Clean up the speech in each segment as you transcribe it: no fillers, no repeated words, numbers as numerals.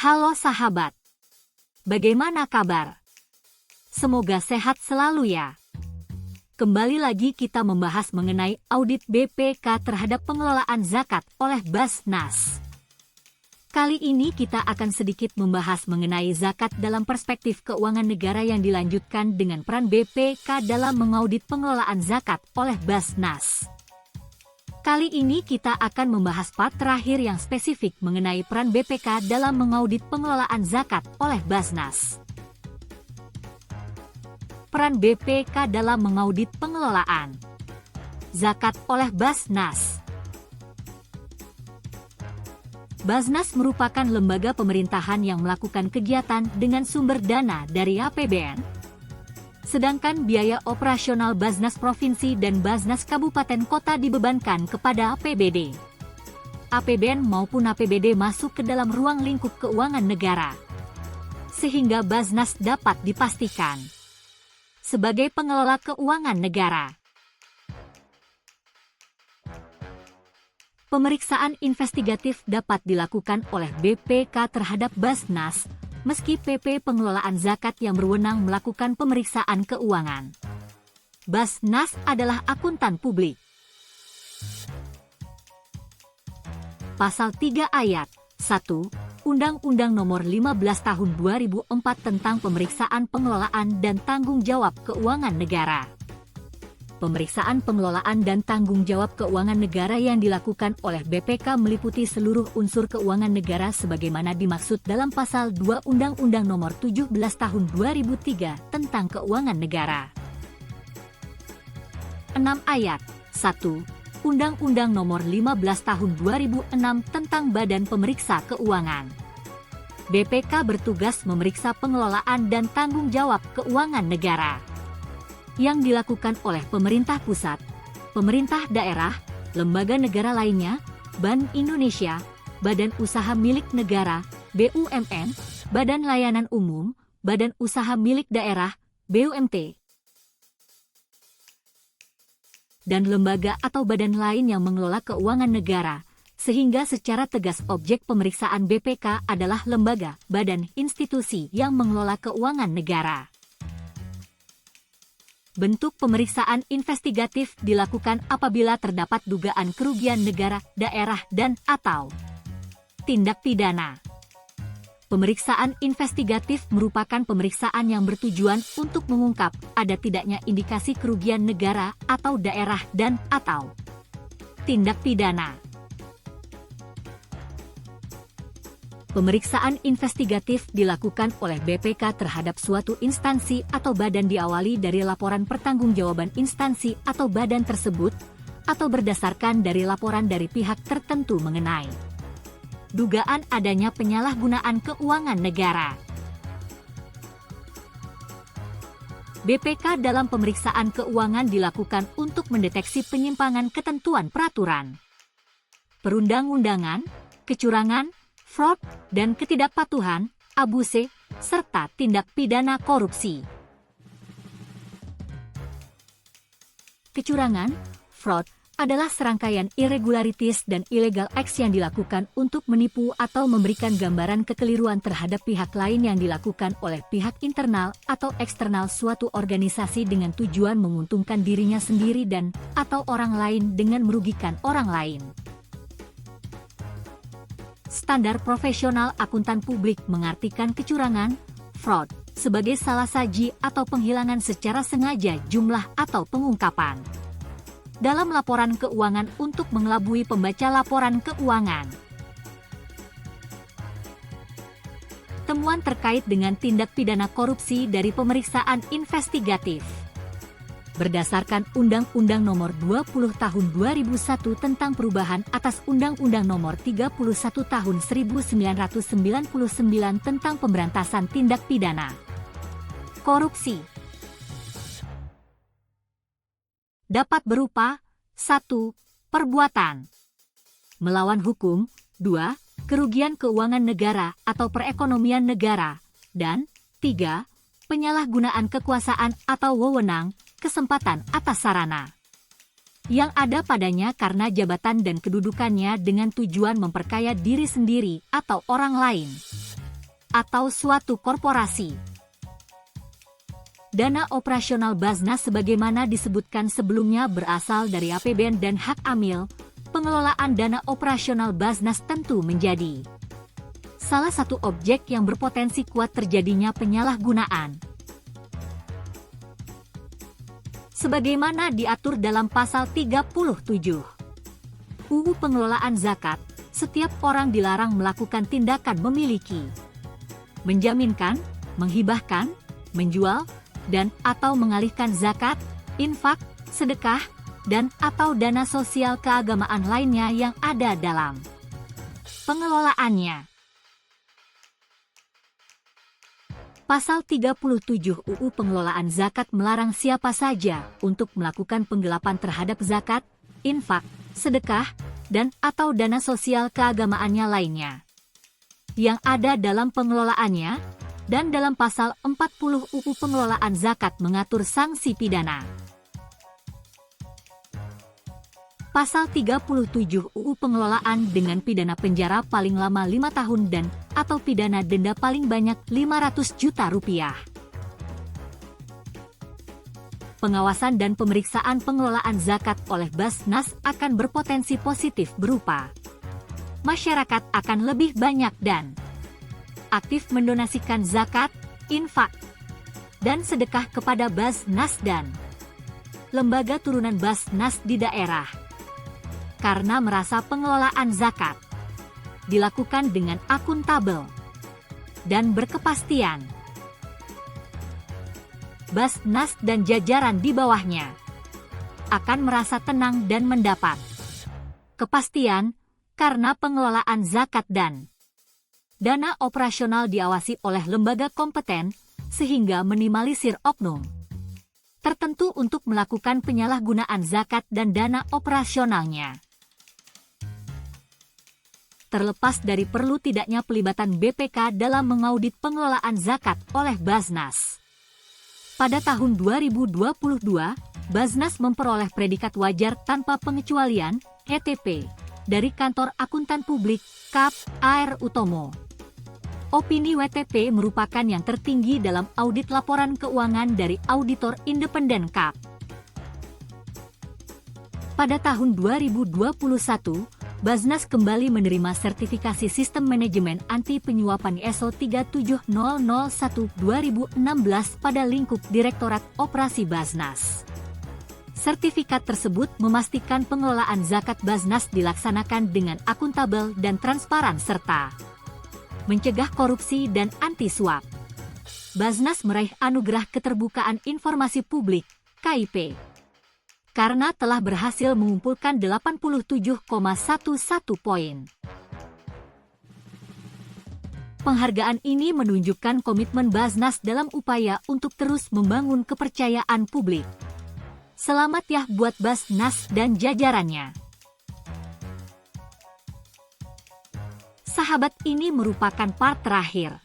Halo sahabat, bagaimana kabar? Semoga sehat selalu ya. Kembali lagi kita membahas mengenai audit BPK terhadap pengelolaan zakat oleh Basnas. Kali ini kita akan sedikit membahas mengenai zakat dalam perspektif keuangan negara yang dilanjutkan dengan peran BPK dalam mengaudit pengelolaan zakat oleh Basnas. Kali ini kita akan membahas part terakhir yang spesifik mengenai peran BPK dalam mengaudit pengelolaan zakat oleh Basnas. Peran BPK dalam mengaudit pengelolaan zakat oleh Basnas. Basnas merupakan lembaga pemerintahan yang melakukan kegiatan dengan sumber dana dari APBN. Sedangkan biaya operasional Basnas Provinsi dan Basnas Kabupaten Kota dibebankan kepada APBD. APBN maupun APBD masuk ke dalam ruang lingkup keuangan negara, sehingga Basnas dapat dipastikan sebagai pengelola keuangan negara. Pemeriksaan investigatif dapat dilakukan oleh BPK terhadap Basnas, meski PP Pengelolaan Zakat yang berwenang melakukan pemeriksaan keuangan. Basnas adalah akuntan publik. Pasal 3 ayat 1 Undang-Undang Nomor 15 Tahun 2004 tentang Pemeriksaan Pengelolaan dan Tanggung Jawab Keuangan Negara. Pemeriksaan pengelolaan dan tanggung jawab keuangan negara yang dilakukan oleh BPK meliputi seluruh unsur keuangan negara sebagaimana dimaksud dalam Pasal 2 Undang-Undang Nomor 17 Tahun 2003 tentang Keuangan Negara. 6 ayat 1 Undang-Undang Nomor 15 Tahun 2006 tentang Badan Pemeriksa Keuangan. BPK bertugas memeriksa pengelolaan dan tanggung jawab keuangan negara yang dilakukan oleh pemerintah pusat, pemerintah daerah, lembaga negara lainnya, Bank Indonesia, Badan Usaha Milik Negara, BUMN, Badan Layanan Umum, Badan Usaha Milik Daerah, BUMT, dan lembaga atau badan lain yang mengelola keuangan negara, sehingga secara tegas objek pemeriksaan BPK adalah lembaga, badan, institusi yang mengelola keuangan negara. Bentuk pemeriksaan investigatif dilakukan apabila terdapat dugaan kerugian negara, daerah, dan atau tindak pidana. Pemeriksaan investigatif merupakan pemeriksaan yang bertujuan untuk mengungkap ada tidaknya indikasi kerugian negara atau daerah dan atau tindak pidana. Pemeriksaan investigatif dilakukan oleh BPK terhadap suatu instansi atau badan diawali dari laporan pertanggungjawaban instansi atau badan tersebut, atau berdasarkan dari laporan dari pihak tertentu mengenai dugaan adanya penyalahgunaan keuangan negara. BPK dalam pemeriksaan keuangan dilakukan untuk mendeteksi penyimpangan ketentuan peraturan perundang-undangan, kecurangan, fraud, dan ketidakpatuhan, abuse, serta tindak pidana korupsi. Kecurangan, fraud, adalah serangkaian irregularities dan illegal acts yang dilakukan untuk menipu atau memberikan gambaran kekeliruan terhadap pihak lain yang dilakukan oleh pihak internal atau eksternal suatu organisasi dengan tujuan menguntungkan dirinya sendiri dan atau orang lain dengan merugikan orang lain. Standar profesional akuntan publik mengartikan kecurangan, fraud, sebagai salah saji atau penghilangan secara sengaja jumlah atau pengungkapan dalam laporan keuangan untuk mengelabui pembaca laporan keuangan. Temuan terkait dengan tindak pidana korupsi dari pemeriksaan investigatif. Berdasarkan Undang-Undang Nomor 20 Tahun 2001 tentang perubahan atas Undang-Undang Nomor 31 Tahun 1999 tentang pemberantasan tindak pidana korupsi, dapat berupa 1. Perbuatan melawan hukum, 2. Kerugian keuangan negara atau perekonomian negara, dan 3. Penyalahgunaan kekuasaan atau wewenang, kesempatan atas sarana yang ada padanya karena jabatan dan kedudukannya dengan tujuan memperkaya diri sendiri atau orang lain. atau suatu korporasi. Dana operasional Basnas sebagaimana disebutkan sebelumnya berasal dari APBN dan hak amil. Pengelolaan dana operasional Basnas tentu menjadi salah satu objek yang berpotensi kuat terjadinya penyalahgunaan. Sebagaimana diatur dalam pasal 37 UU Pengelolaan Zakat, setiap orang dilarang melakukan tindakan memiliki, menjaminkan, menghibahkan, menjual, dan atau mengalihkan zakat, infak, sedekah, dan atau dana sosial keagamaan lainnya yang ada dalam pengelolaannya. Pasal 37 UU Pengelolaan Zakat melarang siapa saja untuk melakukan penggelapan terhadap zakat, infak, sedekah, dan atau dana sosial keagamaannya lainnya yang ada dalam pengelolaannya, dan dalam pasal 40 UU Pengelolaan Zakat mengatur sanksi pidana. Pasal 37 UU Pengelolaan dengan pidana penjara paling lama 5 tahun dan atau pidana denda paling banyak 500 juta rupiah. Pengawasan dan pemeriksaan pengelolaan zakat oleh Basnas akan berpotensi positif berupa masyarakat akan lebih banyak dan aktif mendonasikan zakat, infak, dan sedekah kepada Basnas dan lembaga turunan Basnas di daerah. Karena merasa pengelolaan zakat dilakukan dengan akuntabel dan berkepastian. Basnas dan jajaran di bawahnya akan merasa tenang dan mendapat kepastian karena pengelolaan zakat dan dana operasional diawasi oleh lembaga kompeten sehingga minimalisir oknum tertentu untuk melakukan penyalahgunaan zakat dan dana operasionalnya. Terlepas dari perlu tidaknya pelibatan BPK dalam mengaudit pengelolaan zakat oleh Basnas. Pada tahun 2022, Basnas memperoleh predikat wajar tanpa pengecualian, ETP, dari Kantor Akuntan Publik, KAP, AR Utomo. Opini WTP merupakan yang tertinggi dalam audit laporan keuangan dari auditor independen KAP. Pada tahun 2021, Basnas kembali menerima sertifikasi Sistem Manajemen Anti Penyuapan ISO 37001-2016 pada lingkup Direktorat Operasi Basnas. Sertifikat tersebut memastikan pengelolaan zakat Basnas dilaksanakan dengan akuntabel dan transparan serta mencegah korupsi dan anti suap. Basnas meraih anugerah Keterbukaan Informasi Publik, KIP, karena telah berhasil mengumpulkan 87,11 poin. Penghargaan ini menunjukkan komitmen Basnas dalam upaya untuk terus membangun kepercayaan publik. Selamat ya buat Basnas dan jajarannya. Sahabat, ini merupakan part terakhir.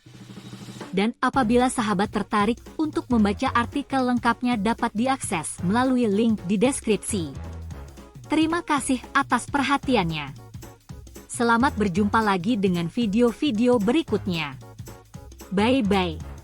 Dan apabila sahabat tertarik untuk membaca artikel lengkapnya dapat diakses melalui link di deskripsi. Terima kasih atas perhatiannya. Selamat berjumpa lagi dengan video-video berikutnya. Bye-bye.